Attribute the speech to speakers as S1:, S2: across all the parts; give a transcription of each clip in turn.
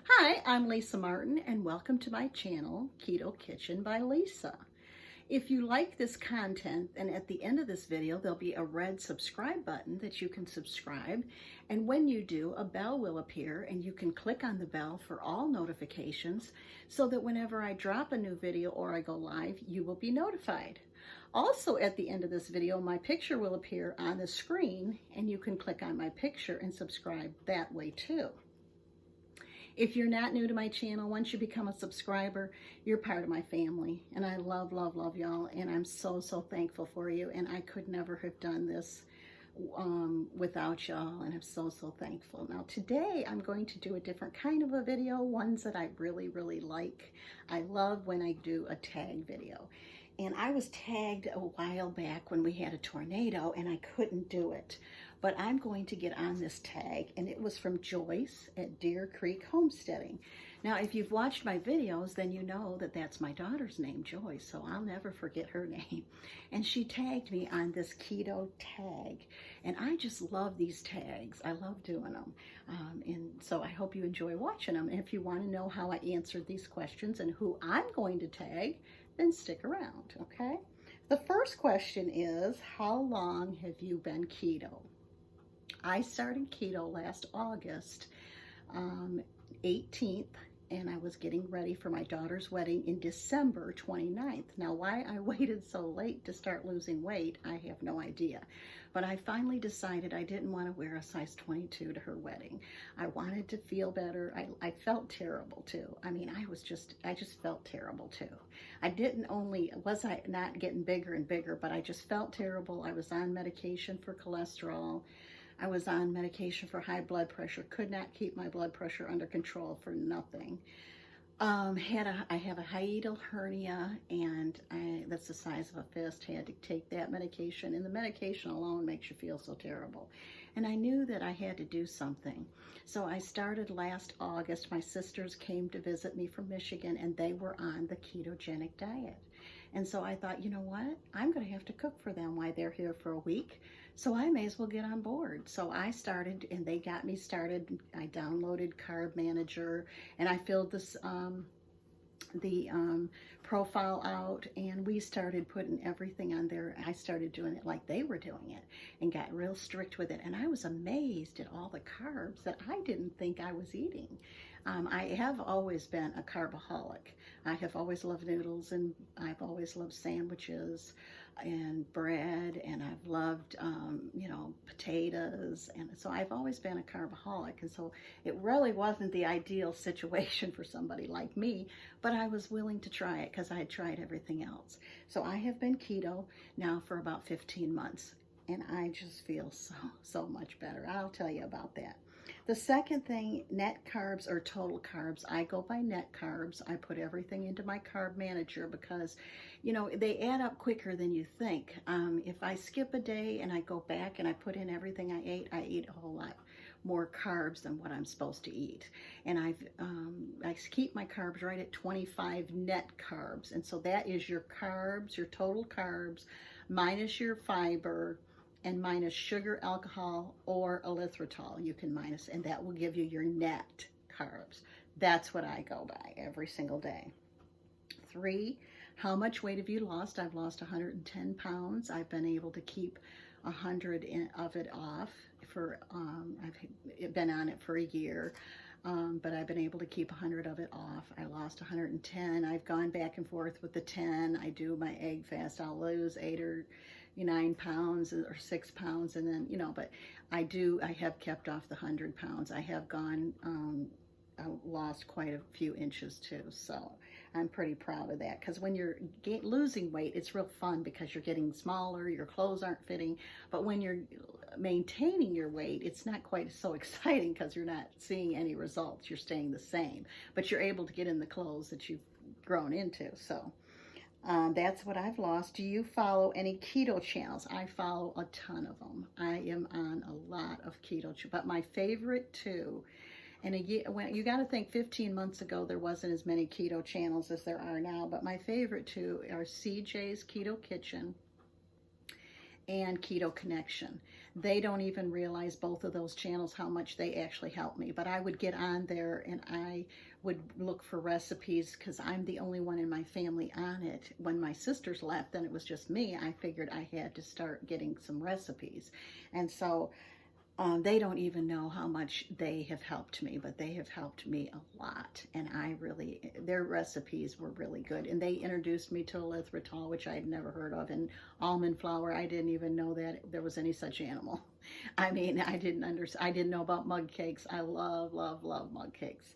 S1: Hi, I'm Lisa Martin and welcome to my channel, Keto Kitchen by Lisa. If you like this content, and at the end of this video, there'll be a red subscribe button that you can subscribe. And when you do, a bell will appear and you can click on the bell for all notifications so that whenever I drop a new video or I go live, you will be notified. Also, at the end of this video, my picture will appear on the screen and you can click on my picture and subscribe that way too. If you're not new to my channel, once you become a subscriber, you're part of my family. And I love, love, love y'all. And I'm so, so thankful for you. And I could never have done this without y'all. And I'm so, so thankful. Now, today I'm going to do a different kind of a video, ones that I really, really like. I love when I do a tag video. And I was tagged a while back when we had a tornado and I couldn't do it. But I'm going to get on this tag, and it was from Joyce at Deercreek Homesteading. Now, if you've watched my videos, then you know that that's my daughter's name, Joyce, so I'll never forget her name. And she tagged me on this keto tag, and I just love these tags. I love doing them, and so I hope you enjoy watching them. And if you want to know how I answered these questions and who I'm going to tag, then stick around, okay? The first question is, how long have you been keto? I started keto last August 18th, and I was getting ready for my daughter's wedding in December 29th. Now, why I waited so late to start losing weight, I have no idea. But I finally decided I didn't want to wear a size 22 to her wedding. I wanted to feel better. I felt terrible too. I mean, I just felt terrible too. I not getting bigger and bigger, but I just felt terrible. I was on medication for cholesterol. I was on medication for high blood pressure, could not keep my blood pressure under control for nothing. I have a hiatal hernia, and that's the size of a fist. Had to take that medication, and the medication alone makes you feel so terrible. And I knew that I had to do something. So I started last August. My sisters came to visit me from Michigan, and they were on the ketogenic diet. And so I thought, you know what? I'm going to have to cook for them while they're here for a week. So I may as well get on board. So I started, and they got me started. I downloaded Carb Manager, and I filled this profile out, and we started putting everything on there. I started doing it like they were doing it and got real strict with it. And I was amazed at all the carbs that I didn't think I was eating. I have always been a carbaholic. I have always loved noodles, and I've always loved sandwiches and bread, and I've loved, potatoes. And so I've always been a carbaholic. And so it really wasn't the ideal situation for somebody like me, but I was willing to try it because I had tried everything else. So I have been keto now for about 15 months, and I just feel so much better. I'll tell you about that. The second thing, net carbs or total carbs. I go by net carbs. I put everything into my Carb Manager because, they add up quicker than you think. If I skip a day and I go back and I put in everything I eat a whole lot more carbs than what I'm supposed to eat. And I keep my carbs right at 25 net carbs. And so that is your carbs, your total carbs, minus your fiber, and minus sugar, alcohol, or erythritol. You can minus, and that will give you your net carbs. That's what I go by every single day. 3, how much weight have you lost? I've lost 110 pounds. I've been able to keep 100 of it off for, I've been on it for a year. But I've been able to keep 100 of it off. I lost 110. I've gone back and forth with the 10. I do my egg fast. I'll lose 8 or 9 pounds or 6 pounds, and then, but I have kept off the 100 pounds. I have I lost quite a few inches too, so I'm pretty proud of that, because when you're losing weight, it's real fun because you're getting smaller, your clothes aren't fitting, but when you're maintaining your weight, it's not quite so exciting because you're not seeing any results. You're staying the same, but you're able to get in the clothes that you've grown into. So that's what I've lost. Do you follow any keto channels? I follow a ton of them. I am on a lot of keto, but my favorite two, and when you got to think 15 months ago, there wasn't as many keto channels as there are now, but my favorite two are CJ's Keto Kitchen and Keto Connection. They don't even realize, both of those channels, how much they actually help me. But I would get on there and I would look for recipes because I'm the only one in my family on it. When my sisters left and it was just me, I figured I had to start getting some recipes. And so they don't even know how much they have helped me, but they have helped me a lot. And their recipes were really good. And they introduced me to erythritol, which I had never heard of, and almond flour. I didn't even know that there was any such animal. I mean, I didn't know about mug cakes. I love, love, love mug cakes.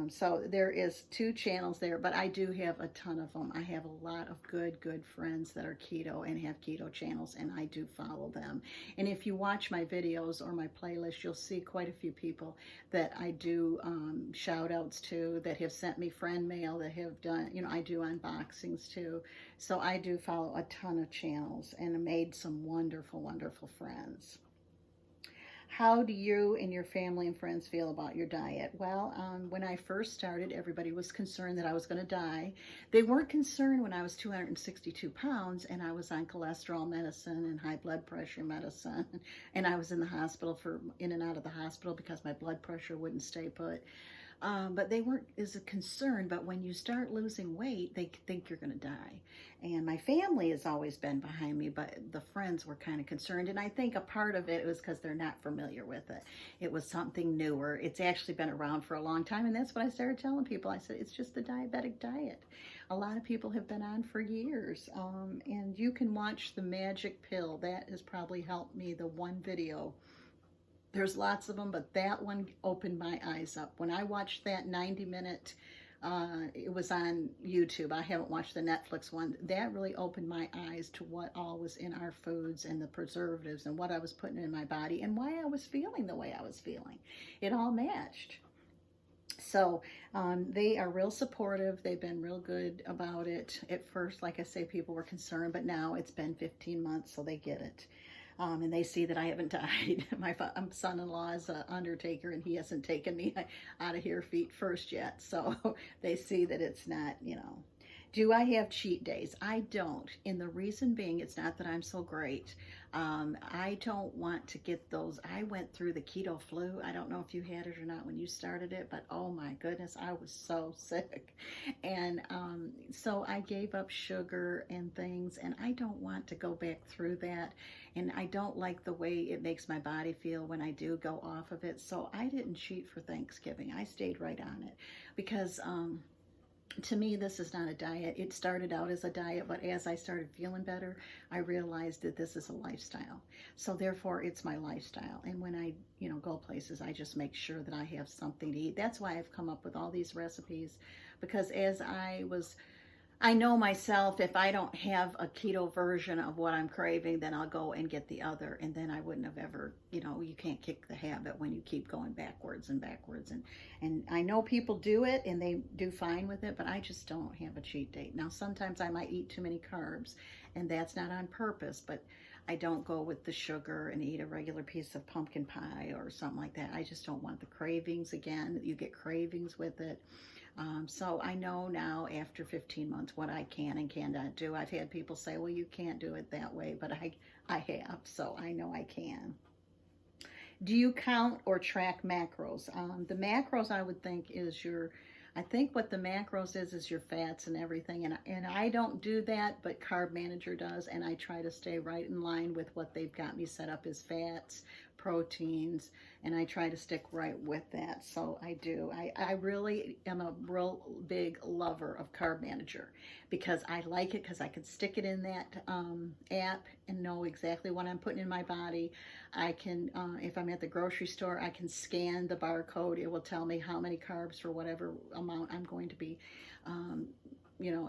S1: So there is 2 channels there, but I do have a ton of them. I have a lot of good friends that are keto and have keto channels, and I do follow them. And if you watch my videos or my playlist, you'll see quite a few people that I do shout outs to, that have sent me friend mail, that have done, I do unboxings too. So I do follow a ton of channels and made some wonderful, wonderful friends. How do you and your family and friends feel about your diet? Well, when I first started, everybody was concerned that I was going to die. They weren't concerned when I was 262 pounds and I was on cholesterol medicine and high blood pressure medicine. And I was in the hospital in and out of the hospital because my blood pressure wouldn't stay put. But they weren't as a concern. But when you start losing weight, they think you're going to die. And my family has always been behind me, but the friends were kind of concerned. And I think a part of it was because they're not familiar with it. It was something newer. It's actually been around for a long time. And that's what I started telling people. I said, it's just the diabetic diet. A lot of people have been on for years. And you can watch the magic pill. That has probably helped me, the one video. There's lots of them, but that one opened my eyes up. When I watched that 90-minute, it was on YouTube. I haven't watched the Netflix one. That really opened my eyes to what all was in our foods and the preservatives and what I was putting in my body and why I was feeling the way I was feeling. It all matched. So they are real supportive. They've been real good about it. At first, like I say, people were concerned, but now it's been 15 months, so they get it. And they see that I haven't died. My son-in-law is an undertaker, and he hasn't taken me out of here feet first yet. So they see that it's not, Do I have cheat days? I don't. And the reason being, it's not that I'm so great. I don't want to get those. I went through the keto flu. I don't know if you had it or not when you started it, but oh my goodness, I was so sick. And so I gave up sugar and things, and I don't want to go back through that. And I don't like the way it makes my body feel when I do go off of it. So I didn't cheat for Thanksgiving. I stayed right on it because to me, this is not a diet. It started out as a diet, but as I started feeling better, I realized that this is a lifestyle. So therefore, it's my lifestyle. And when I, go places, I just make sure that I have something to eat. That's why I've come up with all these recipes, because as I know myself, if I don't have a keto version of what I'm craving, then I'll go and get the other. And then I wouldn't have ever, you can't kick the habit when you keep going backwards and backwards. And I know people do it and they do fine with it, but I just don't have a cheat date. Now, sometimes I might eat too many carbs, and that's not on purpose, but I don't go with the sugar and eat a regular piece of pumpkin pie or something like that. I just don't want the cravings again. You get cravings with it. So I know now after 15 months what I can and cannot do. I've had people say, well, you can't do it that way, but I have, so I know I can. Do you count or track macros? The macros, I would think, I think what the macros is your fats and everything, and I don't do that, but Carb Manager does, and I try to stay right in line with what they've got me set up as fats, proteins, and I try to stick right with that. So I do. I really am a real big lover of Carb Manager because I like it because I can stick it in that app and know exactly what I'm putting in my body. I can, if I'm at the grocery store, I can scan the barcode. It will tell me how many carbs for whatever amount I'm going to be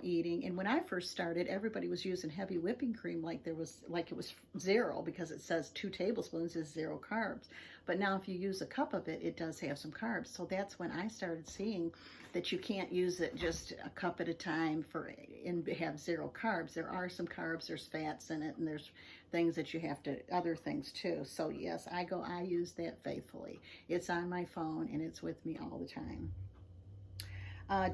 S1: eating. And when I first started, everybody was using heavy whipping cream like it was zero, because it says 2 tablespoons is 0 carbs. But now if you use a cup of it, it does have some carbs. So that's when I started seeing that you can't use it just a cup at a time and have 0 carbs. There are some carbs, there's fats in it, and there's things that you have to, other things too. So yes, I use that faithfully. It's on my phone and it's with me all the time.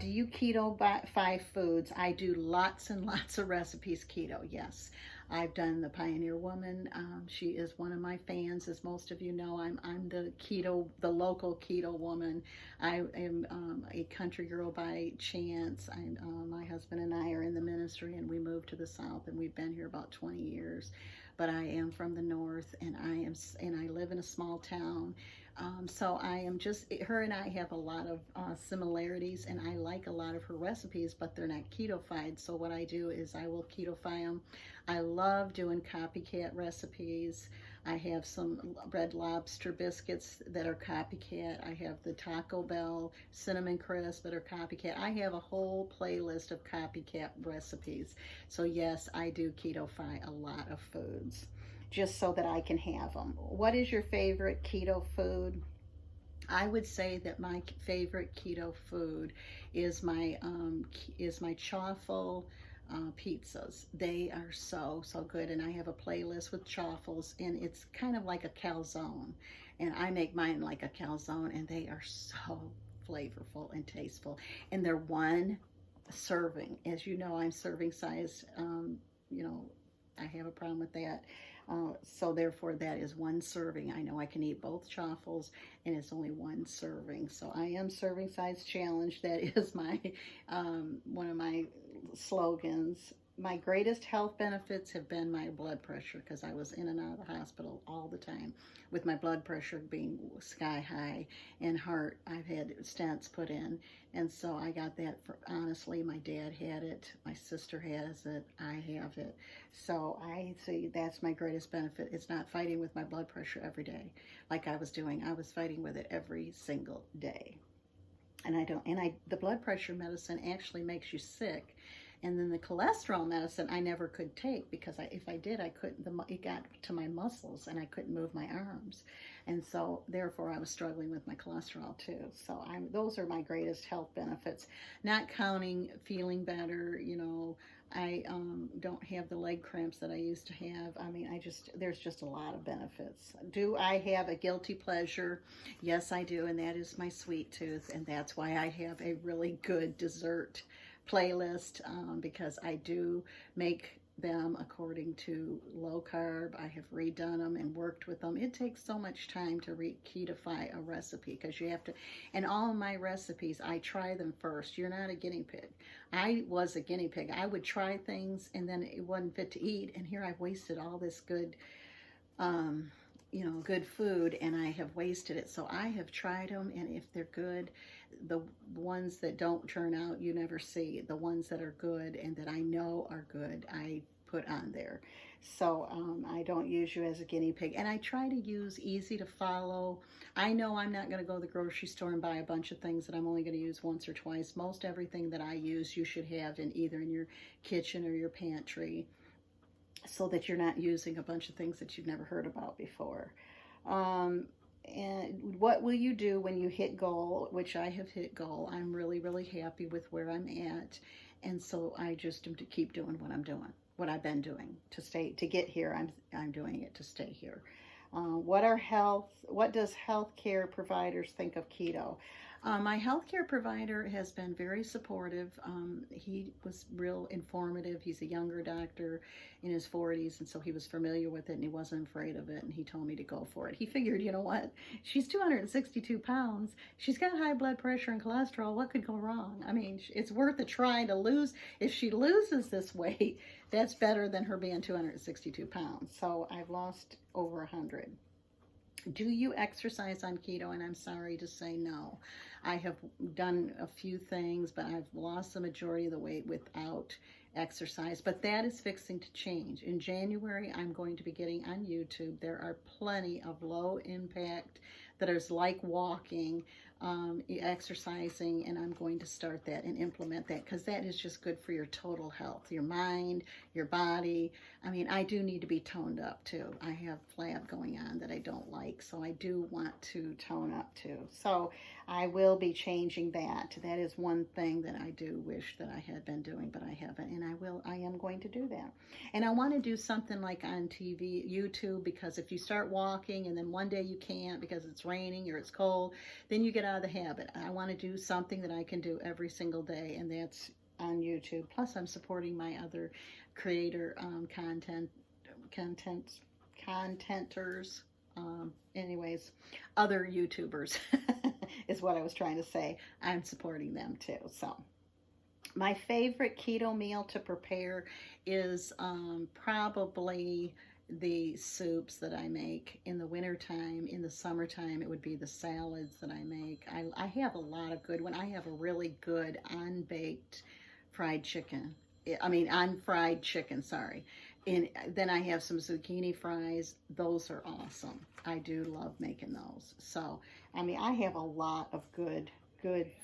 S1: Do you keto 5 foods? I do lots and lots of recipes keto, yes. I've done the Pioneer Woman. She is one of my fans, as most of you know. I'm the local keto woman. I am a country girl by chance. My husband and I are in the ministry, and we moved to the South, and we've been here about 20 years. But I am from the North, and I live in a small town. So I am just, her and I have a lot of similarities, and I like a lot of her recipes, but they're not keto-fied. So what I do is I will keto-fy them. I love doing copycat recipes. I have some Red Lobster biscuits that are copycat. I have the Taco Bell cinnamon crisp that are copycat. I have a whole playlist of copycat recipes. So yes, I do keto-fy a lot of foods, just so that I can have them. What is your favorite keto food? I would say that my favorite keto food is my chaffle pizzas. They are so good, and I have a playlist with chaffles, and it's kind of like a calzone, and I make mine like a calzone, and they are so flavorful and tasteful, and they're one serving. As you know, I'm serving size. I have a problem with that. So therefore that is one serving. I know I can eat both chaffles, and it's only one serving. So I am serving size challenge. That is my one of my slogans. My greatest health benefits have been my blood pressure, because I was in and out of the hospital all the time with my blood pressure being sky high, and heart, I've had stents put in, and so I got that honestly, my dad had it, my sister has it, I have it. So I see that's my greatest benefit. It's not fighting with my blood pressure every day like I was doing. I was fighting with it every single day. And the blood pressure medicine actually makes you sick. And then the cholesterol medicine I never could take, because if I did, I couldn't, it got to my muscles and I couldn't move my arms. And so therefore I was struggling with my cholesterol too. So those are my greatest health benefits, not counting feeling better. I don't have the leg cramps that I used to have. I mean, there's just a lot of benefits. Do I have a guilty pleasure? Yes, I do. And that is my sweet tooth. And that's why I have a really good dessert playlist, because I do make them according to low carb. I have redone them and worked with them. It takes so much time to keto-fy a recipe, because you have to, and all of my recipes, I try them first. You're not a guinea pig. I was a guinea pig. I would try things and then it wasn't fit to eat, and here I've wasted all this good good food, and I have wasted it. So I have tried them, and if they're good, the ones that don't turn out, you never see. The ones that are good and that I know are good, I put on there. So I don't use you as a guinea pig. And I try to use easy to follow. I know I'm not going to go to the grocery store and buy a bunch of things that I'm only going to use once or twice. Most everything that I use, you should have either in your kitchen or your pantry, so that you're not using a bunch of things that you've never heard about before. And what will you do when you hit goal, which I have hit goal. I'm really, really happy with where I'm at. And so I just am to keep doing what I'm doing, what I've been doing to get here. I'm doing it to stay here. What does healthcare providers think of keto? My healthcare provider has been very supportive. He was real informative. He's a younger doctor in his 40s, and so he was familiar with it, and he wasn't afraid of it, and he told me to go for it. He figured, you know what? She's 262 pounds. She's got high blood pressure and cholesterol. What could go wrong? I mean, it's worth a try to lose. If she loses this weight, that's better than her being 262 pounds. So I've lost over 100. Do you exercise on keto? And I'm sorry to say no. I have done a few things, but I've lost the majority of the weight without exercise. But that is fixing to change. In January, I'm going to be getting on YouTube. There are plenty of low impact that is like walking, exercising, and I'm going to start that and implement that, because that is just good for your total health, your mind, your body. I mean, I do need to be toned up too. I have flab going on that I don't like, so I do want to tone up too. So I will be changing that. That is one thing that I do wish that I had been doing, but I haven't, and I am going to do that. And I want to do something like on TV, YouTube, because if you start walking and then one day you can't because it's raining or it's cold, then you get out of the habit. I want to do something that I can do every single day, and that's on YouTube. Plus, I'm supporting my other creator content contenters, anyways, other YouTubers is what I was trying to say. I'm supporting them too. So my favorite keto meal to prepare is probably the soups that I make in the wintertime. In the summertime, it would be the salads that I make. I have a lot of good one. I have a really good unbaked fried chicken. Unfried chicken, sorry. And then I have some zucchini fries. Those are awesome. I do love making those. So, I have a lot of good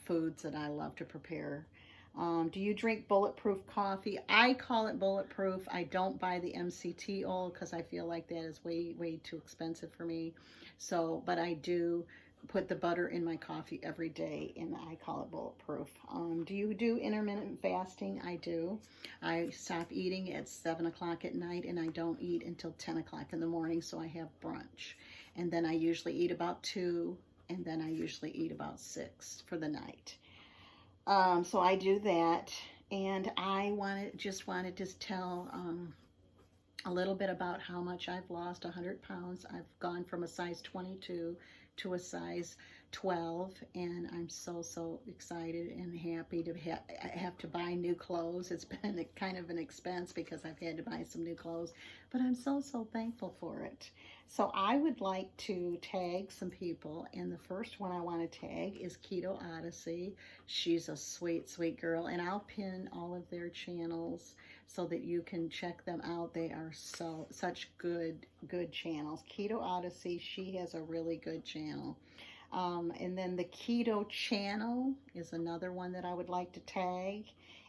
S1: foods that I love to prepare. Do you drink bulletproof coffee? I call it bulletproof. I don't buy the MCT oil because I feel like that is way too expensive for me. So, but I do put the butter in my coffee every day, and I call it bulletproof. Do you do intermittent fasting? I do. I stop eating at 7 o'clock at night, and I don't eat until 10 o'clock in the morning, so I have brunch. And then I usually eat about 2, and then I usually eat about 6 for the night. So I do that, and I just wanted to tell a little bit about how much I've lost. 100 pounds. I've gone from a size 22 to a size 12, and I'm so excited and happy to have to buy new clothes. It's been kind of an expense because I've had to buy some new clothes, but I'm so thankful for it. So I would like to tag some people, and the first one I want to tag is Keto Odyssey. She's a sweet girl, and I'll pin all of their channels so that you can check them out. They are such good channels. Keto Odyssey, she has a really good channel. And then the Keto Channel is another one that I would like to tag.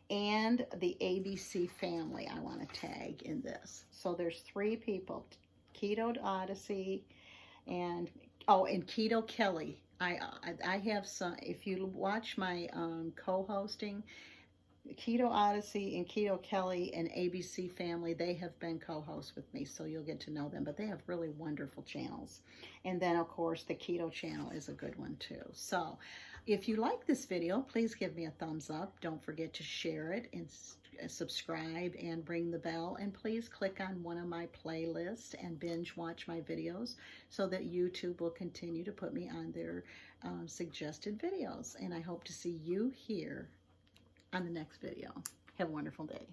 S1: And the ABC family I want to tag in this. So there's 3 people. Keto Odyssey and Keto Kelly. I have some, if you watch my co-hosting, Keto Odyssey and Keto Kelly and ABC Family, they have been co-hosts with me, so you'll get to know them, but they have really wonderful channels. And then, of course, the Keto channel is a good one, too. So, if you like this video, please give me a thumbs up. Don't forget to share it and subscribe and ring the bell. And please click on one of my playlists and binge watch my videos so that YouTube will continue to put me on their suggested videos. And I hope to see you here on the next video. Have a wonderful day.